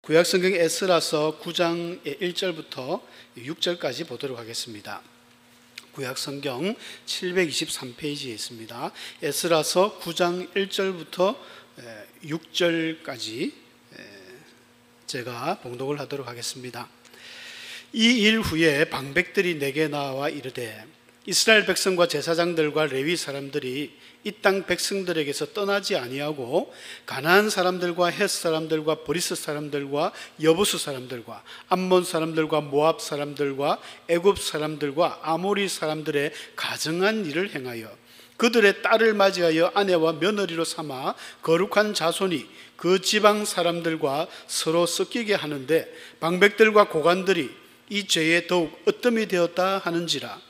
구약성경 에스라서 9장 1절부터 6절까지 보도록 하겠습니다. 구약성경 723페이지에 있습니다. 에스라서 9장 1절부터 6절까지 제가 봉독을 하도록 하겠습니다. 이 일 후에 방백들이 내게 나와 이르되 이스라엘 백성과 제사장들과 레위 사람들이 이 땅 백성들에게서 떠나지 아니하고 가나안 사람들과 헷 사람들과 브리스 사람들과 여부스 사람들과 암몬 사람들과 모압 사람들과 애굽 사람들과 아모리 사람들의 가증한 일을 행하여 그들의 딸을 맞이하여 아내와 며느리로 삼아 거룩한 자손이 그 지방 사람들과 서로 섞이게 하는데 방백들과 고관들이 이 죄에 더욱 으뜸이 되었다 하는지라.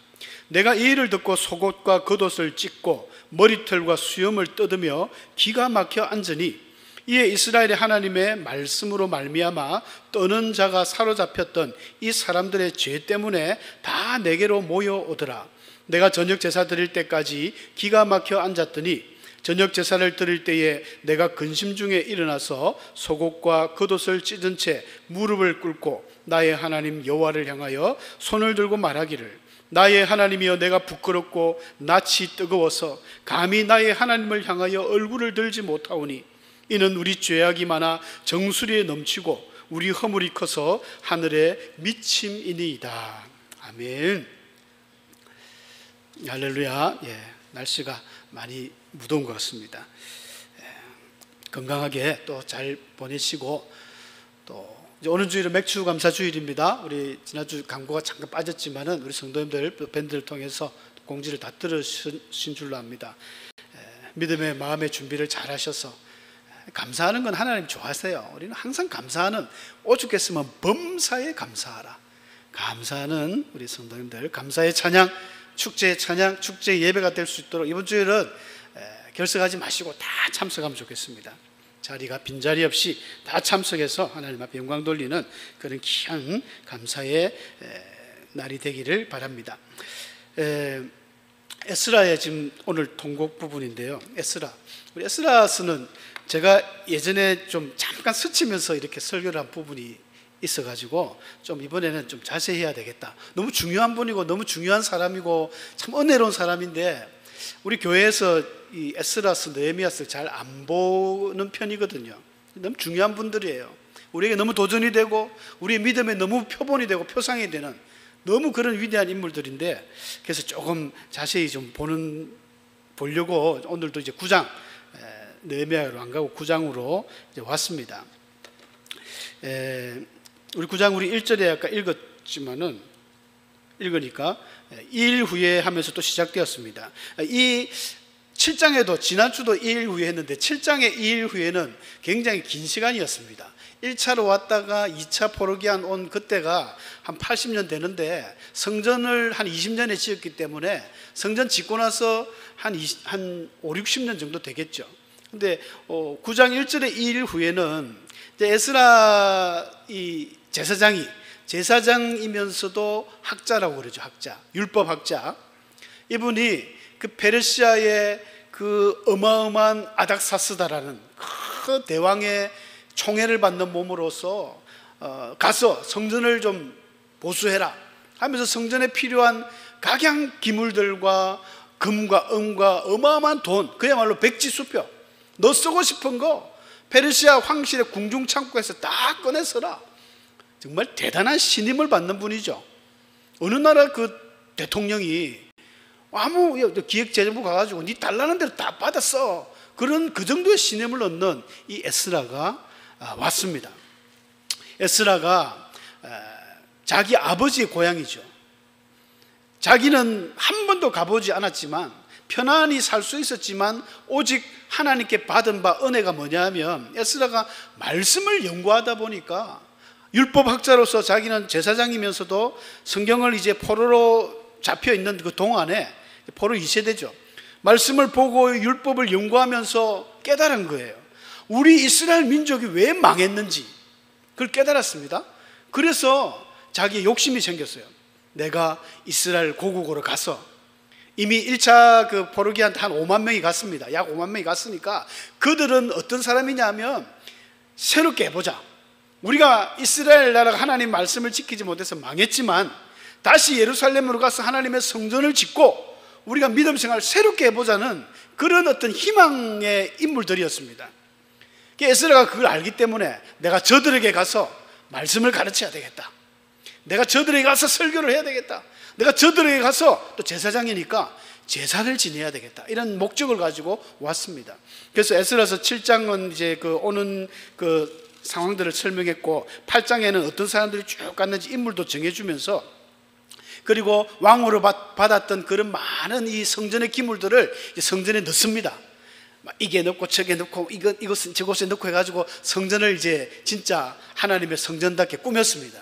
내가 이 일을 듣고 속옷과 겉옷을 찢고 머리털과 수염을 뜯으며 기가 막혀 앉으니 이에 이스라엘의 하나님의 말씀으로 말미암아 떠는 자가 사로잡혔던 이 사람들의 죄 때문에 다 내게로 모여오더라. 내가 저녁 제사 드릴 때까지 기가 막혀 앉았더니 저녁 제사를 드릴 때에 내가 근심 중에 일어나서 속옷과 겉옷을 찢은 채 무릎을 꿇고 나의 하나님 여호와를 향하여 손을 들고 말하기를 나의 하나님이여 내가 부끄럽고 낯이 뜨거워서 감히 나의 하나님을 향하여 얼굴을 들지 못하오니 이는 우리 죄악이 많아 정수리에 넘치고 우리 허물이 커서 하늘에 미침이니이다. 아멘. 할렐루야. 날씨가 많이 무더운 것 같습니다. 건강하게 또 잘 보내시고 또 이제 오늘 주일은 맥주 감사 주일입니다. 우리 지난주 광고가 잠깐 빠졌지만은 우리 성도님들 밴드를 통해서 공지를 다 들으신 줄로 압니다. 믿음의 마음의 준비를 잘 하셔서 감사하는 건 하나님 좋아하세요. 우리는 항상 감사하는 오죽했으면 범사에 감사하라. 감사하는 우리 성도님들 감사의 찬양, 축제의 찬양, 축제의 예배가 될 수 있도록 이번 주일은 결석하지 마시고 다 참석하면 좋겠습니다. 자리가 빈자리 없이 다 참석해서 하나님 앞에 영광 돌리는 그런 귀한 감사의 날이 되기를 바랍니다. 에스라의 지금 오늘 통곡 부분인데요. 우리 에스라서는 제가 예전에 좀 잠깐 스치면서 이렇게 설교를 한 부분이 있어가지고 좀 이번에는 좀 자세히 해야 되겠다. 너무 중요한 분이고 너무 중요한 사람이고 참 은혜로운 사람인데 우리 교회에서 이 에스라서 느헤미야서 잘 안 보는 편이거든요. 너무 중요한 분들이에요. 우리에게 너무 도전이 되고 우리의 믿음에 너무 표본이 되고 표상이 되는 너무 그런 위대한 인물들인데 그래서 조금 자세히 좀 보려고 오늘도 이제 9장 느헤미야로 안 가고 9장으로 이제 왔습니다. 우리 9장 우리 1절에 아까 읽으니까 2일 후에 하면서 또 시작되었습니다. 이 7장에도 지난주도 2일 후에 했는데 7장의 2일 후에는 굉장히 긴 시간이었습니다. 1차로 왔다가 2차 포로기한 온 그때가 한 80년 되는데 성전을 한 20년에 지었기 때문에 성전 짓고 나서 한 5, 60년 정도 되겠죠. 근데 9장 1절의 2일 후에는 에스라 이 제사장이면서도 학자라고 그러죠. 학자, 율법학자. 이분이 그 페르시아의 그 어마어마한 아닥사스다라는 그 대왕의 총애를 받는 몸으로서 가서 성전을 좀 보수해라 하면서 성전에 필요한 각양 기물들과 금과 은과 어마어마한 돈, 그야말로 백지수표, 너 쓰고 싶은 거 페르시아 황실의 궁중창고에서 다 꺼내서라. 정말 대단한 신임을 받는 분이죠. 어느 나라 그 대통령이 아무 기획재정부 가가지고 니 달라는 대로 다 받았어. 그 정도의 신임을 얻는 이 에스라가 왔습니다. 에스라가 자기 아버지의 고향이죠. 자기는 한 번도 가보지 않았지만 편안히 살 수 있었지만 오직 하나님께 받은 바 은혜가 뭐냐면 에스라가 말씀을 연구하다 보니까 율법학자로서 자기는 제사장이면서도 성경을 이제 포로로 잡혀있는 그 동안에 포로 2세대죠. 말씀을 보고 율법을 연구하면서 깨달은 거예요. 우리 이스라엘 민족이 왜 망했는지 그걸 깨달았습니다. 그래서 자기의 욕심이 생겼어요. 내가 이스라엘 고국으로 가서 이미 1차 그 포로기한테 한 5만 명이 갔습니다. 약 5만 명이 갔으니까 그들은 어떤 사람이냐면 새롭게 해보자. 우리가 이스라엘 나라가 하나님 말씀을 지키지 못해서 망했지만 다시 예루살렘으로 가서 하나님의 성전을 짓고 우리가 믿음 생활을 새롭게 해보자는 그런 어떤 희망의 인물들이었습니다. 에스라가 그걸 알기 때문에 내가 저들에게 가서 말씀을 가르쳐야 되겠다, 내가 저들에게 가서 설교를 해야 되겠다, 내가 저들에게 가서 또 제사장이니까 제사를 지내야 되겠다, 이런 목적을 가지고 왔습니다. 그래서 에스라서 7장은 이제 오는 상황들을 설명했고 8장에는 어떤 사람들이 쭉 갔는지 인물도 정해주면서, 그리고 왕으로 받았던 그런 많은 이 성전의 기물들을 성전에 넣습니다. 이게 넣고 저게 넣고 이것은 저것에 넣고 해가지고 성전을 이제 진짜 하나님의 성전답게 꾸몄습니다.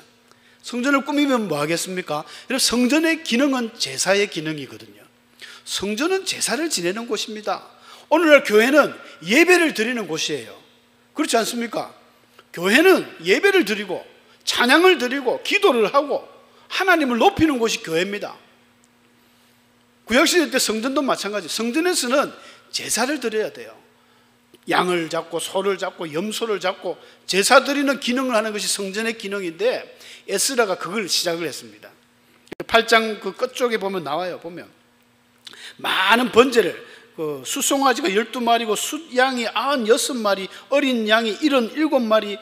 성전을 꾸미면 뭐 하겠습니까? 여러분, 성전의 기능은 제사의 기능이거든요. 성전은 제사를 지내는 곳입니다. 오늘날 교회는 예배를 드리는 곳이에요. 그렇지 않습니까? 교회는 예배를 드리고 찬양을 드리고 기도를 하고 하나님을 높이는 곳이 교회입니다. 구약시대 때 성전도 마찬가지. 성전에서는 제사를 드려야 돼요. 양을 잡고 소를 잡고 염소를 잡고 제사 드리는 기능을 하는 것이 성전의 기능인데 에스라가 그걸 시작을 했습니다. 8장 그 끝쪽에 보면 나와요. 보면 많은 번제를, 숫송아지가 12마리고 숫양이 96마리, 어린 양이 77마리,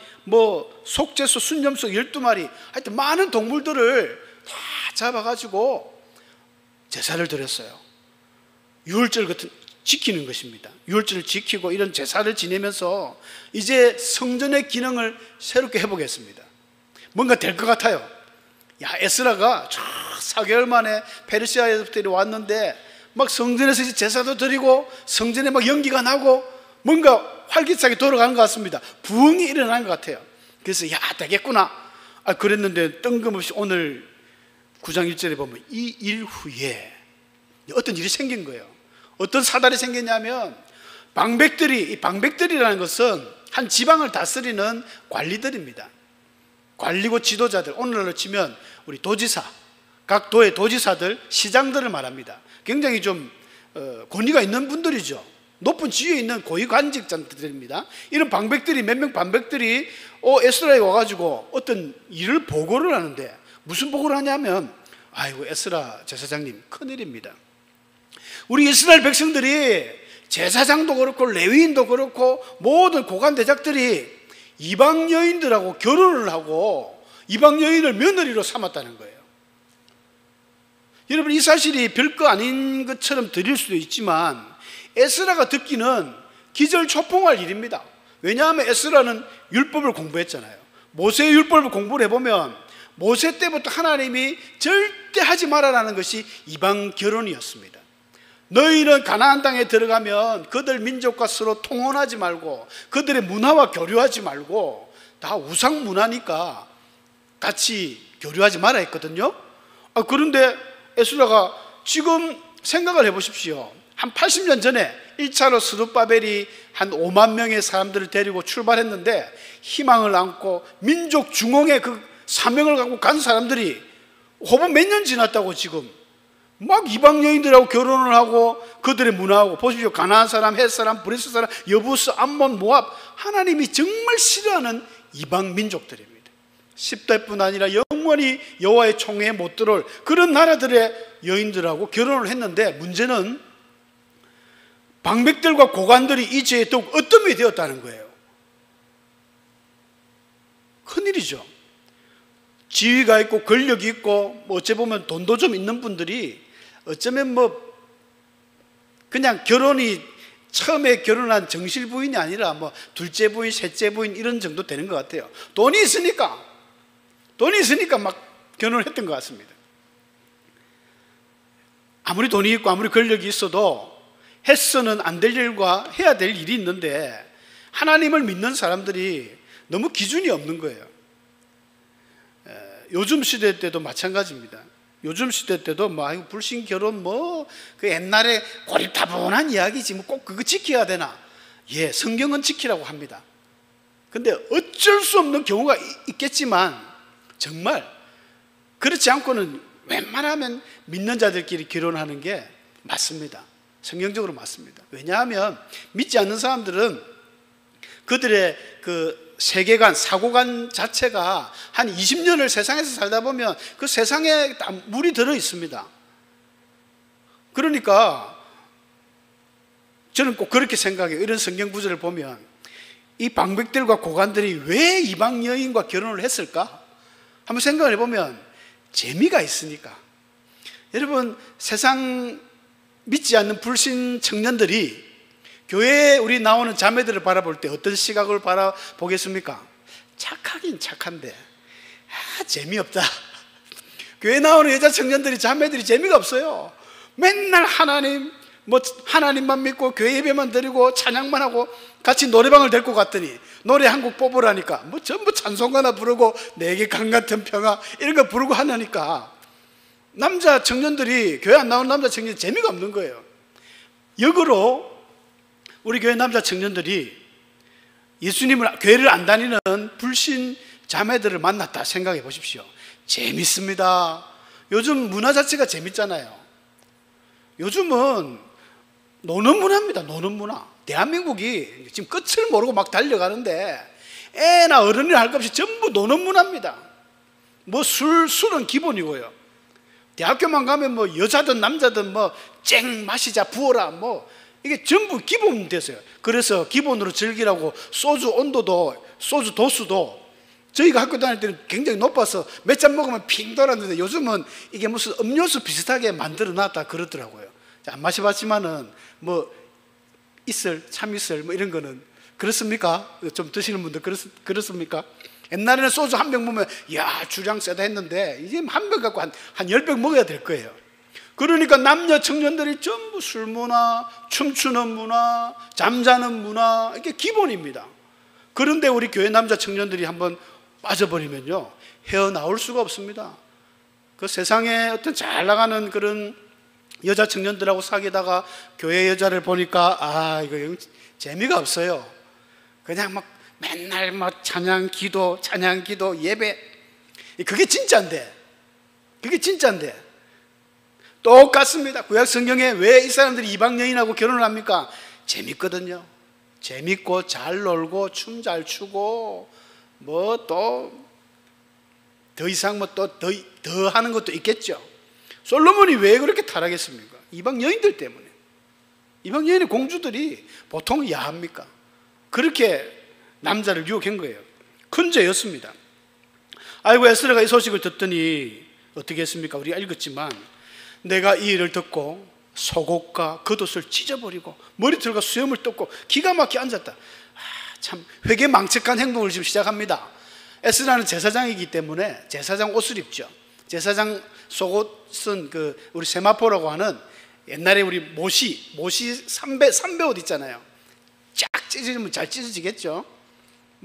속죄소, 순염소 12마리, 하여튼 많은 동물들을 다 잡아가지고 제사를 드렸어요. 유월절 같은 지키는 것입니다. 유월절을 지키고 이런 제사를 지내면서 이제 성전의 기능을 새롭게 해보겠습니다. 뭔가 될 것 같아요. 에스라가 4개월 만에 페르시아에서 왔는데 막 성전에서 이제 제사도 드리고 성전에 막 연기가 나고 뭔가 활기차게 돌아가는 것 같습니다. 부흥이 일어나는 것 같아요. 그래서 되겠구나. 그랬는데 뜬금없이 오늘 9장 1절에 보면 이 일 후에 어떤 일이 생긴 거예요. 어떤 사달이 생겼냐면 이 방백들이라는 것은 한 지방을 다스리는 관리들입니다. 관리고 지도자들, 오늘날로 치면 우리 도지사, 각 도의 도지사들, 시장들을 말합니다. 굉장히 좀 권위가 있는 분들이죠. 높은 지위에 있는 고위관직자들입니다. 이런 방백들이, 몇 명 방백들이 에스라에 와가지고 어떤 일을 보고를 하는데, 무슨 보고를 하냐면, 아이고 에스라 제사장님 큰일입니다. 우리 이스라엘 백성들이 제사장도 그렇고 레위인도 그렇고 모든 고관대작들이 이방 여인들하고 결혼을 하고 이방 여인을 며느리로 삼았다는 거예요. 여러분, 이 사실이 별거 아닌 것처럼 들릴 수도 있지만 에스라가 듣기는 기절초풍할 일입니다. 왜냐하면 에스라는 율법을 공부했잖아요. 모세의 율법을 공부를 해보면 모세 때부터 하나님이 절대 하지 말아라는 것이 이방 결혼이었습니다. 너희는 가나안 땅에 들어가면 그들 민족과 서로 통혼하지 말고 그들의 문화와 교류하지 말고, 다 우상 문화니까 같이 교류하지 말아 했거든요. 그런데 에스라가 지금 생각을 해보십시오. 한 80년 전에 1차로 스룹바벨이 한 5만 명의 사람들을 데리고 출발했는데 희망을 안고 민족 중흥의 그 사명을 갖고 간 사람들이 호흡 몇 년 지났다고 지금 막 이방 여인들하고 결혼을 하고 그들의 문화하고, 보십시오. 가나안 사람, 헷 사람, 브리스 사람, 여부스, 암몬, 모압, 하나님이 정말 싫어하는 이방 민족들입니다. 10대뿐 아니라 영원히 여호와의 총회에 못 들어올 그런 나라들의 여인들하고 결혼을 했는데, 문제는 방백들과 고관들이 이 죄에 더욱 어뜸이 되었다는 거예요. 큰일이죠. 지위가 있고 권력이 있고 어찌 보면 돈도 좀 있는 분들이 어쩌면 그냥 결혼이 처음에 결혼한 정실 부인이 아니라 둘째 부인, 셋째 부인 이런 정도 되는 것 같아요. 돈이 있으니까 막 결혼을 했던 것 같습니다. 아무리 돈이 있고 아무리 권력이 있어도 해서는 안 될 일과 해야 될 일이 있는데 하나님을 믿는 사람들이 너무 기준이 없는 거예요. 요즘 시대 때도 마찬가지입니다. 요즘 시대 때도 불신 결혼 그 옛날에 고리타분한 이야기지 꼭 그거 지켜야 되나? 예, 성경은 지키라고 합니다. 근데 어쩔 수 없는 경우가 있겠지만 정말 그렇지 않고는 웬만하면 믿는 자들끼리 결혼하는 게 맞습니다. 성경적으로 맞습니다. 왜냐하면 믿지 않는 사람들은 그들의 그 세계관, 사고관 자체가 한 20년을 세상에서 살다 보면 그 세상에 다 물이 들어 있습니다. 그러니까 저는 꼭 그렇게 생각해요. 이런 성경 구절을 보면 이 방백들과 고관들이 왜 이방 여인과 결혼을 했을까? 한번 생각을 해보면 재미가 있으니까. 여러분, 세상 믿지 않는 불신 청년들이 교회에 우리 나오는 자매들을 바라볼 때 어떤 시각을 바라보겠습니까? 착하긴 착한데 재미없다. 교회 나오는 여자 청년들이, 자매들이 재미가 없어요. 맨날 하나님만 믿고 교회 예배만 드리고 찬양만 하고 같이 노래방을 데리고 갔더니 노래 한 곡 뽑으라니까 전부 찬송가나 부르고 내게 강 같은 평화 이런 거 부르고 하니까 남자 청년들이, 교회 안 나오는 남자 청년들이 재미가 없는 거예요. 역으로 우리 교회 남자 청년들이 교회를 안 다니는 불신 자매들을 만났다 생각해 보십시오. 재밌습니다. 요즘 문화 자체가 재밌잖아요. 요즘은 노는 문화입니다. 노는 문화. 대한민국이 지금 끝을 모르고 막 달려가는데 애나 어른이나 할 것 없이 전부 노는 문화입니다. 술은 기본이고요. 대학교만 가면 여자든 남자든 쨍 마시자 부어라 이게 전부 기본 됐어요. 그래서 기본으로 즐기라고 소주 온도도, 소주 도수도 저희가 학교 다닐 때는 굉장히 높아서 몇 잔 먹으면 핑 돌았는데 요즘은 이게 무슨 음료수 비슷하게 만들어 놨다 그러더라고요. 안 마셔봤지만은 참이슬 이런 거는 그렇습니까? 좀 드시는 분들 그렇습니까? 옛날에는 소주 한 병 먹으면 주량 세다 했는데 이제 한 병 갖고 한 10병 먹어야 될 거예요. 그러니까 남녀 청년들이 전부 술 문화, 춤추는 문화, 잠자는 문화, 이게 기본입니다. 그런데 우리 교회 남자 청년들이 한번 빠져버리면요 헤어나올 수가 없습니다. 그 세상에 어떤 잘 나가는 그런 여자 청년들하고 사귀다가 교회 여자를 보니까 이거 재미가 없어요. 그냥 맨날 찬양 기도 예배, 그게 진짜인데 똑같습니다. 구약 성경에 왜 이 사람들이 이방 여인하고 결혼을 합니까? 재밌거든요. 재밌고 잘 놀고 춤 잘 추고 또 더 이상 더 하는 것도 있겠죠. 솔로몬이 왜 그렇게 타락했습니까? 이방 여인들 때문에. 이방 여인의 공주들이 보통 야합니까? 그렇게 남자를 유혹한 거예요. 큰 죄였습니다. 아이고, 에스라가 이 소식을 듣더니 어떻게 했습니까? 우리가 읽었지만 내가 이 일을 듣고 속옷과 겉옷을 찢어버리고 머리털과 수염을 뜯고 기가 막히게 앉았다. 참 회개망측한 행동을 지금 시작합니다. 에스라는 제사장이기 때문에 제사장 옷을 입죠. 제사장 속옷은 우리 세마포라고 하는 옛날에 우리 모시 삼배 옷 있잖아요. 쫙 찢어지면 잘 찢어지겠죠.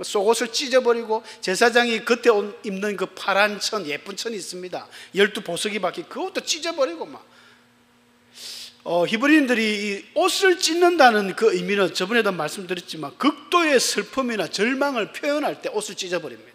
속옷을 찢어버리고 제사장이 그때 입는 그 파란 예쁜 천이 있습니다. 12보석이 박힌 그것도 찢어버리고 히브리인들이 이 옷을 찢는다는 그 의미는 저번에도 말씀드렸지만 극도의 슬픔이나 절망을 표현할 때 옷을 찢어버립니다.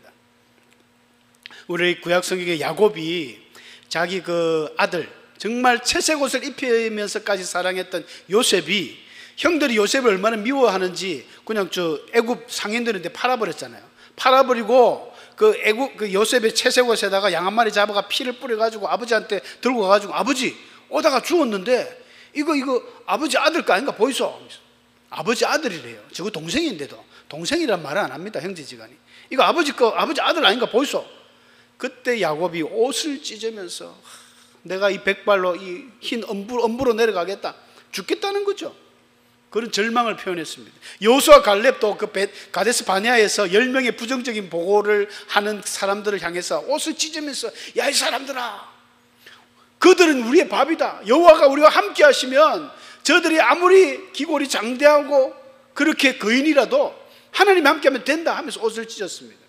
우리 구약 성경의 야곱이 자기 그 아들 정말 채색 옷을 입히면서까지 사랑했던 요셉이 형들이 요셉을 얼마나 미워하는지 그냥 애굽 상인들한테 팔아버렸잖아요. 팔아버리고 그 요셉의 채색 옷에다가 양 한 마리 잡아가 피를 뿌려가지고 아버지한테 들고 가가지고 아버지 오다가 죽었는데 이거 아버지 아들 거 아닌가 보이소? 아버지 아들이래요. 저거 동생인데도 동생이란 말은 안 합니다. 형제지간이. 이거 아버지 아들 아닌가 보이소? 그때 야곱이 옷을 찢으면서 내가 이 백발로 이 흰 엄부로 내려가겠다, 죽겠다는 거죠. 그런 절망을 표현했습니다. 여호수아 갈렙도 가데스 바네아에서 10명의 부정적인 보고를 하는 사람들을 향해서 옷을 찢으면서 야, 이 사람들아, 그들은 우리의 밥이다. 여호와가 우리와 함께 하시면 저들이 아무리 기골이 장대하고 그렇게 거인이라도 하나님이 함께 하면 된다 하면서 옷을 찢었습니다.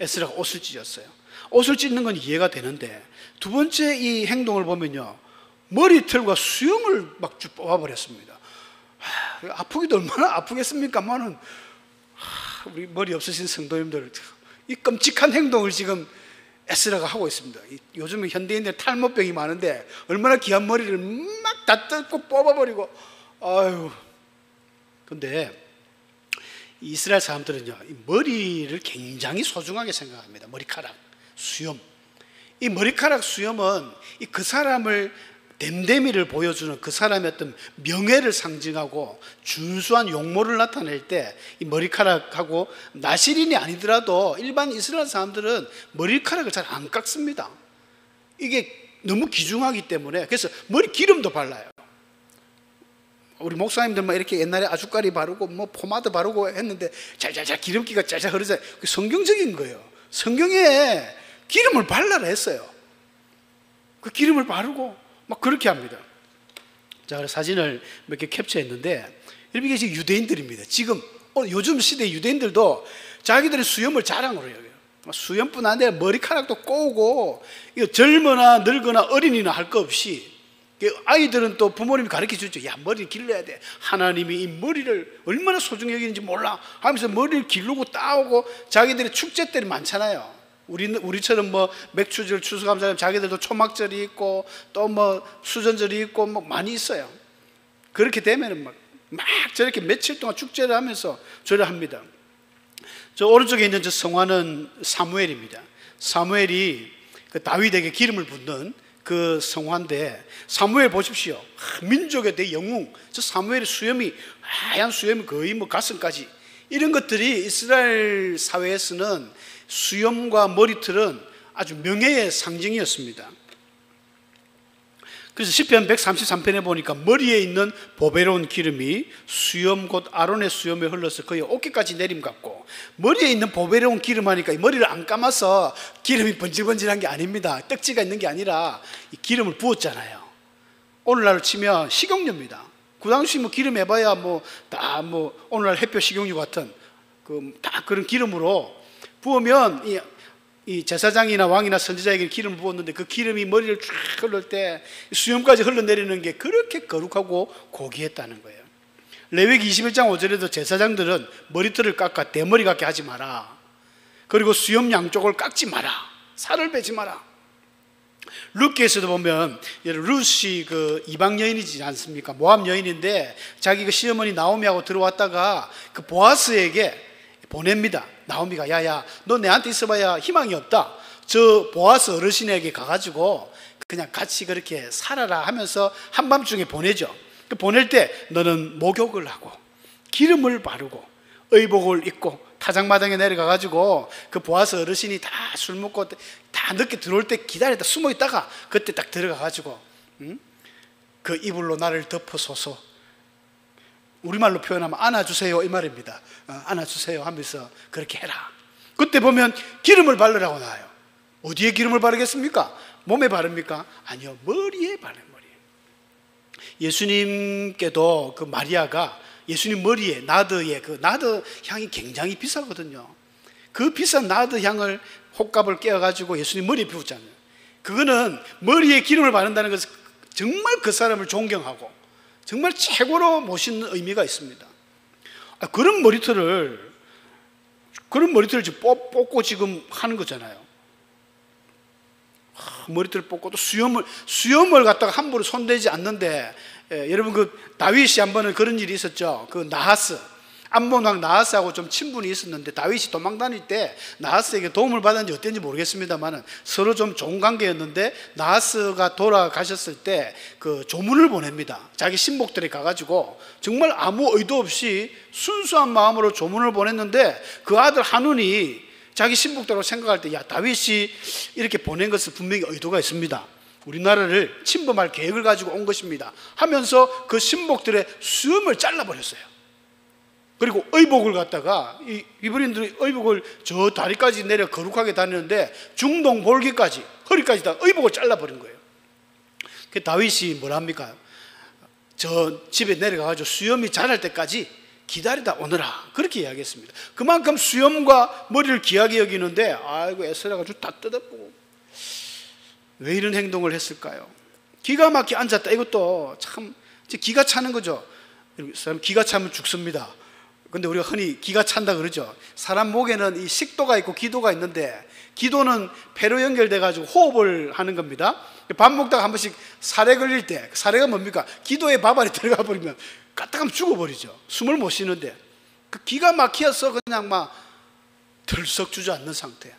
에스라가 옷을 찢었어요. 옷을 찢는 건 이해가 되는데 두 번째 이 행동을 보면요, 머리털과 수염을 막 쭉 뽑아버렸습니다. 아프기도 얼마나 아프겠습니까만은 우리 머리 없으신 성도님들, 이 끔찍한 행동을 지금 에스라가 하고 있습니다. 요즘은 현대인들 탈모병이 많은데 얼마나 귀한 머리를 막 다 뜯고 뽑아버리고. 근데 이스라엘 사람들은요, 이 머리를 굉장히 소중하게 생각합니다. 머리카락, 수염. 이 머리카락 수염은 그 사람을 댐댐이를 보여주는 그 사람의 어떤 명예를 상징하고 준수한 용모를 나타낼 때 이 머리카락하고 나시린이 아니더라도 일반 이스라엘 사람들은 머리카락을 잘 안 깎습니다. 이게 너무 귀중하기 때문에. 그래서 머리 기름도 발라요. 우리 목사님들만 이렇게 옛날에 아주까리 바르고 뭐 포마드 바르고 했는데 잘잘잘 기름기가 잘잘 흐르잖아요. 그게 성경적인 거예요. 성경에 기름을 발라라 했어요. 그 기름을 바르고 막 그렇게 합니다. 자, 사진을 몇 개 캡처했는데 이게 지금 유대인들입니다. 지금 요즘 시대 유대인들도 자기들의 수염을 자랑으로 여겨요. 수염뿐 아니라 머리카락도 꼬고, 이거 젊거나 늙거나 어린이나 할 거 없이 아이들은 또 부모님이 가르쳐 주죠. 야, 머리를 길러야 돼. 하나님이 이 머리를 얼마나 소중히 여기는지 몰라 하면서 머리를 기르고 따오고, 자기들의 축제 때는 많잖아요. 우리처럼 뭐 맥주절, 추수감사절, 자기들도 초막절이 있고 또 뭐 수전절이 있고 뭐 많이 있어요. 그렇게 되면은 막 저렇게 며칠 동안 축제를 하면서 절합니다. 저 오른쪽에 있는 저 성화는 사무엘입니다. 사무엘이 그 다윗에게 기름을 붓는 그 성화인데, 사무엘 보십시오. 민족의 대영웅. 저 사무엘의 수염이, 하얀 수염이 거의 뭐 가슴까지, 이런 것들이 이스라엘 사회에서는 수염과 머리털은 아주 명예의 상징이었습니다. 그래서 시편 133편에 보니까 머리에 있는 보배로운 기름이 수염 곧 아론의 수염에 흘러서 거의 어깨까지 내림 같고, 머리에 있는 보배로운 기름 하니까 이 머리를 안 감아서 기름이 번질번질한 게 아닙니다. 떡지가 있는 게 아니라 이 기름을 부었잖아요. 오늘날로 치면 식용유입니다. 그 당시 뭐 기름 해봐야 다 오늘날 햇볕 식용유 같은 다 그런 기름으로 부으면 이 제사장이나 왕이나 선지자에게 기름을 부었는데 그 기름이 머리를 쫙 흘릴 때 수염까지 흘러내리는 게 그렇게 거룩하고 고귀했다는 거예요. 레위기 21장 5절에도 제사장들은 머리털을 깎아 대머리 같게 하지 마라. 그리고 수염 양쪽을 깎지 마라. 살을 빼지 마라. 룻기에서도 보면 룻이 그 이방 여인이지 않습니까? 모압 여인인데 자기 그 시어머니 나오미하고 들어왔다가 그 보아스에게 보냅니다. 나오미가 야야 너 내한테 있어봐야 희망이 없다. 저 보아스 어르신에게 가가지고 그냥 같이 그렇게 살아라 하면서 한밤중에 보내죠. 보낼 때 너는 목욕을 하고 기름을 바르고 의복을 입고 타작마당에 내려가가지고 그 보아스 어르신이 다 술 먹고 다 늦게 들어올 때 기다렸다 숨어 있다가 그때 딱 들어가가지고 그 이불로 나를 덮어서서, 우리말로 표현하면 안아주세요 이 말입니다. 안아주세요 하면서 그렇게 해라. 그때 보면 기름을 바르라고 나와요. 어디에 기름을 바르겠습니까? 몸에 바릅니까? 아니요, 머리에 바르는 머리에. 예수님께도 그 마리아가 예수님 머리에 나드의 그 나드 향이 굉장히 비싸거든요. 그 비싼 나드 향을 혹갑을 깨어가지고 예수님 머리에 피웠잖아요. 그거는 머리에 기름을 바른다는 것은 정말 그 사람을 존경하고 정말 최고로 모시는 의미가 있습니다. 그런 머리털을 지금 뽑고 지금 하는 거잖아요. 머리털을 뽑고 또 수염을 갖다가 함부로 손대지 않는데, 여러분 그 다윗이 한 번은 그런 일이 있었죠. 그 나하스, 암몬왕 나하스하고 좀 친분이 있었는데 다윗이 도망 다닐 때 나하스에게 도움을 받았는지 어땠는지 모르겠습니다만 서로 좀 좋은 관계였는데, 나하스가 돌아가셨을 때 그 조문을 보냅니다. 자기 신복들이 가가지고 정말 아무 의도 없이 순수한 마음으로 조문을 보냈는데, 그 아들 한운이 자기 신복들하고 생각할 때 야, 다윗이 이렇게 보낸 것은 분명히 의도가 있습니다. 우리나라를 침범할 계획을 가지고 온 것입니다 하면서 그 신복들의 수염을 잘라버렸어요. 그리고 의복을 갖다가 이브리인들이 의복을 저 다리까지 내려 거룩하게 다니는데 중동 볼기까지 허리까지 다 의복을 잘라버린 거예요. 그 다윗이 뭐랍니까? 저 집에 내려가가지고 수염이 자랄 때까지 기다리다 오너라 그렇게 이야기했습니다. 그만큼 수염과 머리를 귀하게 여기는데 아이고 애쓰라가지고 다 뜯어보고 왜 이런 행동을 했을까요? 기가 막히게 앉았다. 이것도 참 기가 차는 거죠. 사람 기가 차면 죽습니다. 근데 우리가 흔히 기가 찬다 그러죠. 사람 목에는 이 식도가 있고 기도가 있는데, 기도는 폐로 연결돼 가지고 호흡을 하는 겁니다. 밥 먹다가 한 번씩 살에 걸릴 때, 사례가 뭡니까? 기도에 밥알이 들어가 버리면 까딱하면 죽어버리죠. 숨을 못 쉬는데. 그 기가 막혀서 그냥 막 들썩 주저앉는 상태야.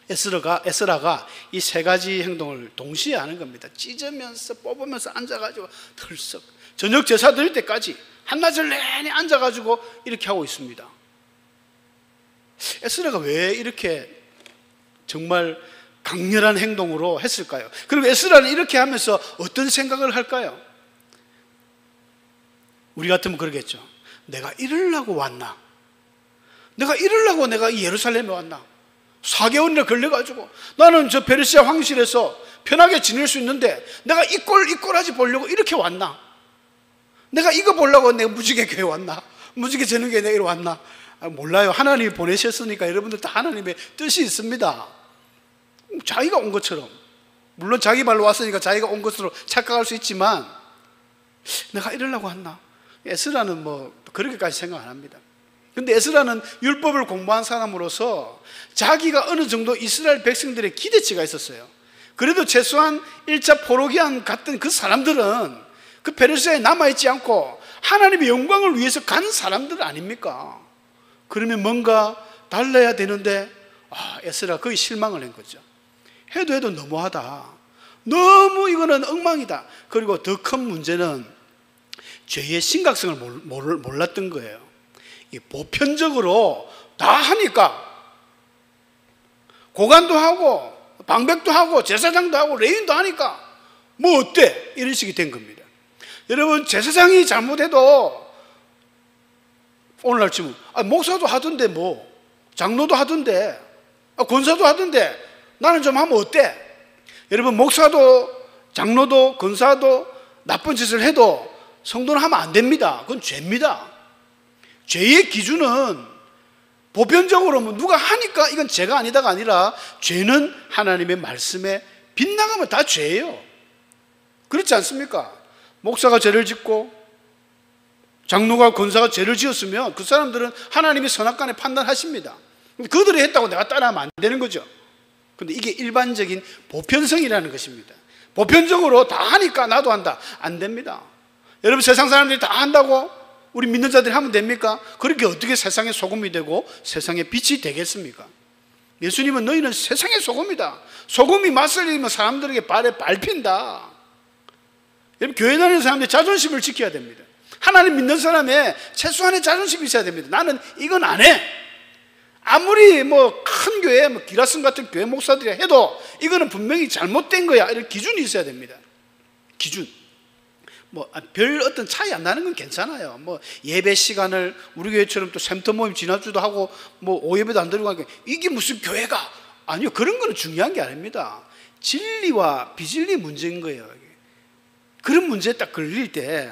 에스라가 이 세 가지 행동을 동시에 하는 겁니다. 찢으면서 뽑으면서 앉아가지고 들썩, 저녁 제사 드릴 때까지 한낮을 내내 앉아가지고 이렇게 하고 있습니다. 에스라가 왜 이렇게 정말 강렬한 행동으로 했을까요? 그리고 에스라는 이렇게 하면서 어떤 생각을 할까요? 우리 같으면 그러겠죠. 내가 이러려고 왔나? 내가 이러려고 내가 이 예루살렘에 왔나? 4개월이나 걸려가지고 나는 저 페르시아 황실에서 편하게 지낼 수 있는데 내가 이 꼴하지 보려고 이렇게 왔나? 내가 이거 보려고 내가 무지개 교회 왔나? 무지개 저녁에 내가 이리 왔나? 몰라요. 하나님이 보내셨으니까 여러분들 다 하나님의 뜻이 있습니다. 자기가 온 것처럼, 물론 자기 발로 왔으니까 자기가 온 것으로 착각할 수 있지만 내가 이러려고 왔나? 에스라는 뭐 그렇게까지 생각 안 합니다. 근데 에스라는 율법을 공부한 사람으로서 자기가 어느 정도 이스라엘 백성들의 기대치가 있었어요. 그래도 최소한 1차 포로기한 갔던 그 사람들은 그 페르시아에 남아있지 않고 하나님의 영광을 위해서 간 사람들 아닙니까? 그러면 뭔가 달라야 되는데 에스라가 거의 실망을 한 거죠. 해도 너무하다. 너무 이거는 엉망이다. 그리고 더 큰 문제는 죄의 심각성을 몰랐던 거예요. 보편적으로 다 하니까 고관도 하고 방백도 하고 제사장도 하고 레위인도 하니까 뭐 어때? 이런 식이 된 겁니다. 여러분, 제사장이 잘못해도 오늘날 치면 목사도 하던데 뭐 장로도 하던데 권사도 하던데 나는 좀 하면 어때? 여러분, 목사도 장로도 권사도 나쁜 짓을 해도 성도는 하면 안 됩니다. 그건 죄입니다. 죄의 기준은 보편적으로 뭐 누가 하니까 이건 죄가 아니다가 아니라 죄는 하나님의 말씀에 빗나가면 다 죄예요. 그렇지 않습니까? 목사가 죄를 짓고 장로가 권사가 죄를 지었으면 그 사람들은 하나님의 선악간에 판단하십니다. 그들이 했다고 내가 따라하면 안 되는 거죠. 근데 이게 일반적인 보편성이라는 것입니다. 보편적으로 다 하니까 나도 한다. 안 됩니다. 여러분, 세상 사람들이 다 한다고 우리 믿는 자들이 하면 됩니까? 그렇게 어떻게 세상의 소금이 되고 세상의 빛이 되겠습니까? 예수님은 너희는 세상의 소금이다. 소금이 맛을 잃으면 사람들에게 발에 밟힌다. 여러분, 교회 다니는 사람들이 자존심을 지켜야 됩니다. 하나님 믿는 사람의 최소한의 자존심이 있어야 됩니다. 나는 이건 안 해. 아무리 뭐 큰 교회, 뭐 기라슨 같은 교회 목사들이 해도 이거는 분명히 잘못된 거야. 이런 기준이 있어야 됩니다. 기준. 뭐 별 어떤 차이 안 나는 건 괜찮아요. 뭐 예배 시간을 우리 교회처럼 또 샘터 모임 지난주도 하고 뭐 오예배도 안 드리고 하니까 이게 무슨 교회가 아니요. 그런 거는 중요한 게 아닙니다. 진리와 비진리 문제인 거예요. 그런 문제에 딱 걸릴 때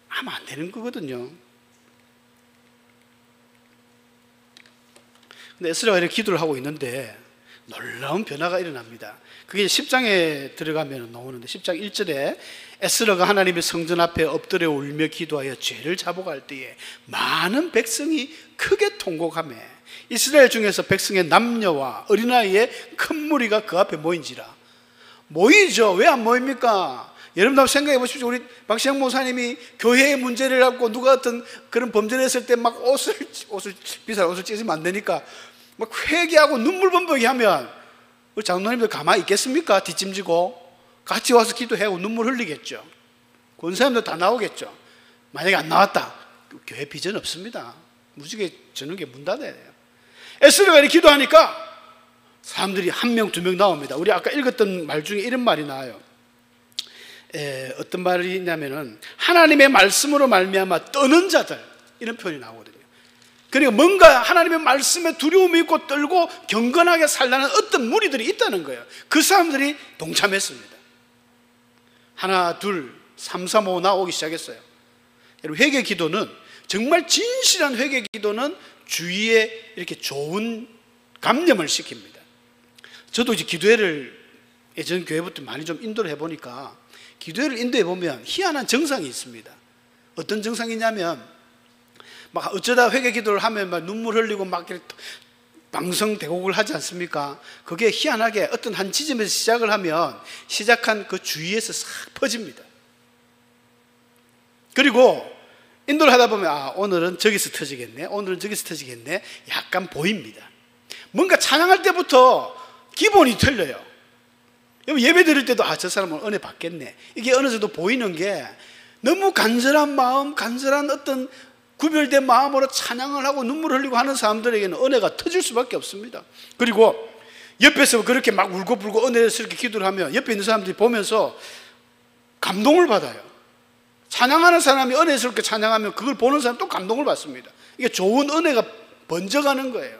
하면 안 되는 거거든요. 근데 에스라가 이렇게 기도를 하고 있는데 놀라운 변화가 일어납니다. 그게 10장에 들어가면 나오는데 10장 1절에 에스라가 하나님의 성전 앞에 엎드려 울며 기도하여 죄를 자복할 때에 많은 백성이 크게 통곡하며 이스라엘 중에서 백성의 남녀와 어린아이의 큰 무리가 그 앞에 모인지라. 모이죠. 왜 안 모입니까? 여러분 한번 생각해 보십시오. 우리 박시영 목사님이 교회의 문제를 갖고 누가 어떤 그런 범죄를 했을 때 막 비싼 옷을 찢으면 안 되니까 막 회개하고 눈물 범벅이 하면 우리 장로님들 가만히 있겠습니까? 뒷짐지고 같이 와서 기도하고 눈물 흘리겠죠. 권사님도 다 나오겠죠. 만약에 안 나왔다, 교회 비전 없습니다. 무지개 저녁에 문 닫아야 돼요. 에스라가 이렇게 기도하니까 사람들이 한 명, 두 명 나옵니다. 우리 아까 읽었던 말 중에 이런 말이 나와요. 어떤 말이 있냐면은 하나님의 말씀으로 말미암아 떠는 자들, 이런 표현이 나오거든요. 그러니까 뭔가 하나님의 말씀에 두려움이 있고 떨고 경건하게 살라는 어떤 무리들이 있다는 거예요. 그 사람들이 동참했습니다. 하나, 둘, 3, 4, 5 나오기 시작했어요. 여러분, 회개 기도는 정말 진실한 회개 기도는 주위에 이렇게 좋은 감염을 시킵니다. 저도 이제 기도회를 예전 교회부터 많이 좀 인도를 해보니까 기도회를 인도해 보면 희한한 정상이 있습니다. 어떤 정상이냐면 막 어쩌다 회개 기도를 하면 막 눈물 흘리고 막 방성 대곡을 하지 않습니까? 그게 희한하게 어떤 한 지점에서 시작을 하면 시작한 그 주위에서 싹 퍼집니다. 그리고 인도를 하다 보면 오늘은 저기서 터지겠네, 오늘은 저기서 터지겠네, 약간 보입니다. 뭔가 찬양할 때부터 기본이 틀려요. 예배 드릴 때도 저 사람은 은혜 받겠네, 이게 어느 정도 보이는 게, 너무 간절한 마음, 간절한 어떤 구별된 마음으로 찬양을 하고 눈물을 흘리고 하는 사람들에게는 은혜가 터질 수밖에 없습니다. 그리고 옆에서 그렇게 막 울고불고 은혜스럽게 기도를 하면 옆에 있는 사람들이 보면서 감동을 받아요. 찬양하는 사람이 은혜스럽게 찬양하면 그걸 보는 사람 또 감동을 받습니다. 이게 좋은 은혜가 번져가는 거예요.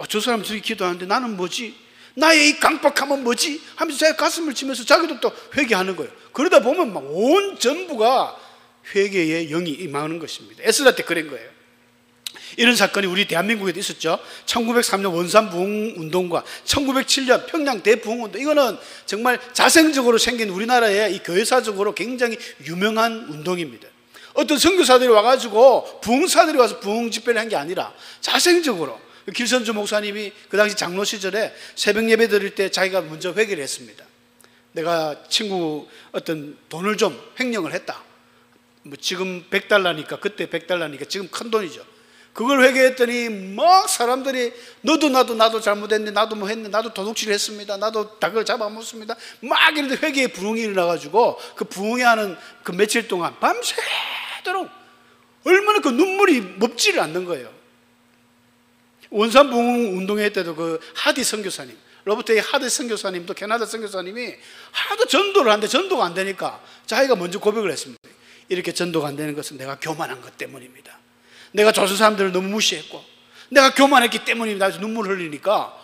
저 사람 저기 기도하는데 나는 뭐지? 나의 이 강박함은 뭐지? 하면서 자기 가슴을 치면서 자기도 또 회개하는 거예요. 그러다 보면 막 온 전부가 회개의 영이 임하는 것입니다. 에스라 때 그런 거예요. 이런 사건이 우리 대한민국에도 있었죠. 1903년 원산 부흥 운동과 1907년 평양 대부흥 운동, 이거는 정말 자생적으로 생긴 우리나라의 이 교회사적으로 굉장히 유명한 운동입니다. 어떤 선교사들이 와가지고 부흥사들이 와서 부흥 집회를 한 게 아니라 자생적으로, 길선주 목사님이 그 당시 장로 시절에 새벽 예배 드릴 때 자기가 먼저 회개를 했습니다. 내가 친구 어떤 돈을 좀 횡령을 했다. 지금 $100니까, 그때 $100니까 지금 큰 돈이죠. 그걸 회개했더니 막 사람들이 나도 잘못했네, 나도 뭐 했네, 나도 도둑질 했습니다, 나도 닭을 잡아먹었습니다, 막 이런데 회개의 부흥이 일어나가지고 그 부흥회 하는 그 며칠 동안 밤새도록 얼마나 그 눈물이 멎지를 않는 거예요. 원산 부흥 운동회 때도 그 하디 선교사님, 로버트 A 하디 선교사님도, 캐나다 선교사님이 하도 전도를 하는데 전도가 안 되니까 자기가 먼저 고백을 했습니다. 이렇게 전도가 안 되는 것은 내가 교만한 것 때문입니다. 내가 조선 사람들을 너무 무시했고 내가 교만했기 때문입니다. 그래서 눈물 흘리니까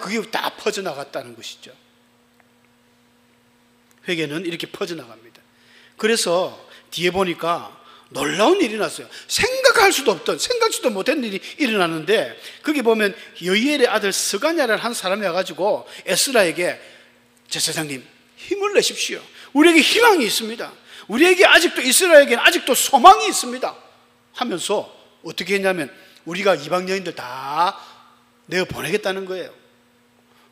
그게 다 퍼져나갔다는 것이죠. 회개는 이렇게 퍼져나갑니다. 그래서 뒤에 보니까 놀라운 일이 났어요. 생각지도 못한 일이 일어났는데, 거기 보면 여이엘의 아들 스가냐라는 한 사람이 와가지고 에스라에게, 제사장님 힘을 내십시오. 우리에게 희망이 있습니다. 우리에게 아직도, 이스라엘에게는 아직도 소망이 있습니다 하면서 어떻게 했냐면 우리가 이방 여인들 다 내어 보내겠다는 거예요.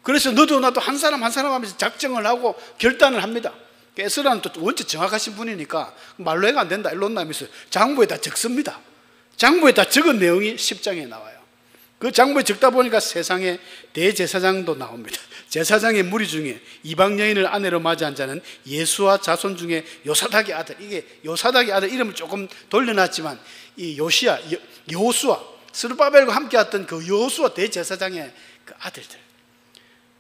그래서 너도 나도 한 사람 한 사람 하면서 작정을 하고 결단을 합니다. 에스라는 또 원체 정확하신 분이니까 말로 해가 안 된다, 일로 나면서 장부에 다 적습니다. 장부에 다 적은 내용이 10장에 나와요. 그 장부에 적다 보니까 세상에 대제사장도 나옵니다. 제사장의 무리 중에 이방 여인을 아내로 맞이한 자는 예수와 자손 중에 요사닥의 아들, 이게 요사닥의 아들 이름을 조금 돌려놨지만 이 여호수아, 스룹바벨과 함께 왔던 그 여호수아 대제사장의 그 아들들,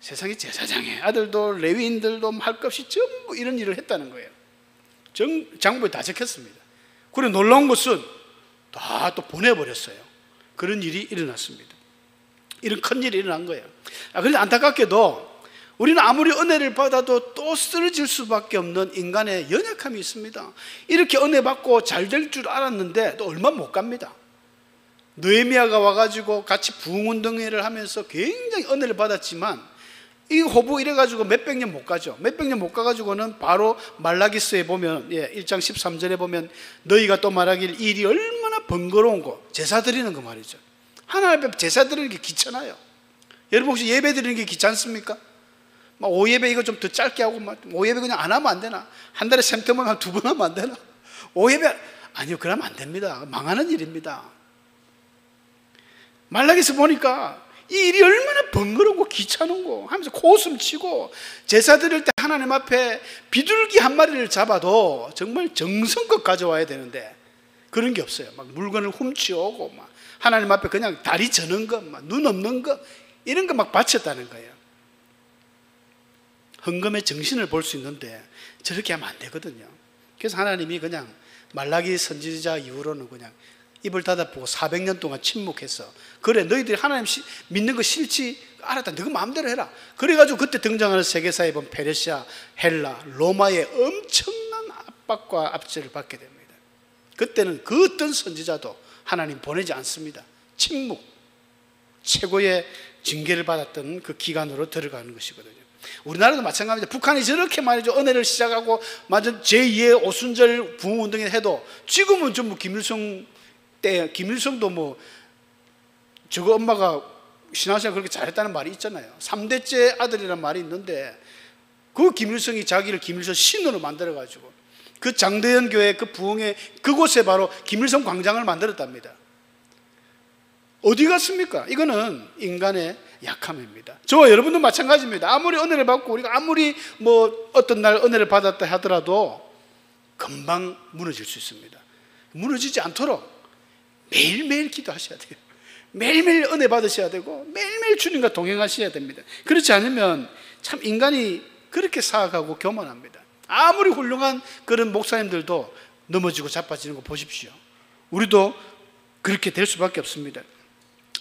세상의 제사장의 아들도 레위인들도 할 것 없이 전부 이런 일을 했다는 거예요. 장부에 다 적혔습니다. 그리고 놀라운 것은 다 또 보내버렸어요. 그런 일이 일어났습니다. 이런 큰 일이 일어난 거예요. 그런데 안타깝게도 우리는 아무리 은혜를 받아도 또 쓰러질 수밖에 없는 인간의 연약함이 있습니다. 이렇게 은혜 받고 잘 될 줄 알았는데 또 얼마 못 갑니다. 느헤미야가 와가지고 같이 부흥운동회를 하면서 굉장히 은혜를 받았지만 이 호부 이래가지고 몇백 년 못 가죠. 몇백 년 못 가가지고는 바로 말라기스에 보면 1장 13절에 보면 너희가 또 말하길 일이 얼마나 번거로운 거, 제사 드리는 거 말이죠. 하나님 앞에 제사 드리는 게 귀찮아요. 여러분 혹시 예배 드리는 게 귀찮습니까? 막 오예배 이거 좀 더 짧게 하고 오예배 그냥 안 하면 안 되나? 한 달에 샘터만 한 2번 하면 안 되나? 오예배 아니요, 그러면 안 됩니다. 망하는 일입니다. 말라기스 보니까 이 일이 얼마나 번거롭고 귀찮은고 하면서 코웃음 치고, 제사 드릴 때 하나님 앞에 비둘기 한 마리를 잡아도 정말 정성껏 가져와야 되는데 그런 게 없어요. 막 물건을 훔쳐오고 막 하나님 앞에 그냥 다리 저는 것, 막 눈 없는 것, 이런 거 막 바쳤다는 거예요. 헌금의 정신을 볼 수 있는데 저렇게 하면 안 되거든요. 그래서 하나님이 그냥 말라기 선지자 이후로는 그냥 입을 닫아보고 400년 동안 침묵해서, 그래 너희들이 하나님 믿는 거 싫지? 알았다, 너희 마음대로 해라. 그래가지고 그때 등장하는 세계사에 보면 페르시아, 헬라, 로마의 엄청난 압박과 압제를 받게 됩니다. 그때는 그 어떤 선지자도 하나님 보내지 않습니다. 침묵, 최고의 징계를 받았던 그 기간으로 들어가는 것이거든요. 우리나라도 마찬가지입니다. 북한이 저렇게 말이죠, 은혜를 시작하고 완전 제2의 오순절 부흥운동을 해도 지금은 전부 김일성 때, 김일성도 뭐 저거 엄마가 신앙생활 그렇게 잘했다는 말이 있잖아요. 3대째 아들이라는 말이 있는데 그 김일성이 자기를 김일성 신으로 만들어가지고 그 장대현 교회 그 부흥회 그곳에 바로 김일성 광장을 만들었답니다. 어디 갔습니까? 이거는 인간의 약함입니다. 저와 여러분도 마찬가지입니다. 아무리 은혜를 받고 우리가 아무리 어떤 날 은혜를 받았다 하더라도 금방 무너질 수 있습니다. 무너지지 않도록 매일매일 기도하셔야 돼요. 매일매일 은혜 받으셔야 되고 매일매일 주님과 동행하셔야 됩니다. 그렇지 않으면 참 인간이 그렇게 사악하고 교만합니다. 아무리 훌륭한 그런 목사님들도 넘어지고 자빠지는 거 보십시오. 우리도 그렇게 될 수밖에 없습니다.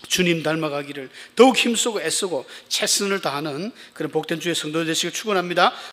주님 닮아가기를 더욱 힘쓰고 애쓰고 최선을 다하는 그런 복된 주의 성도 되시길 축원합니다.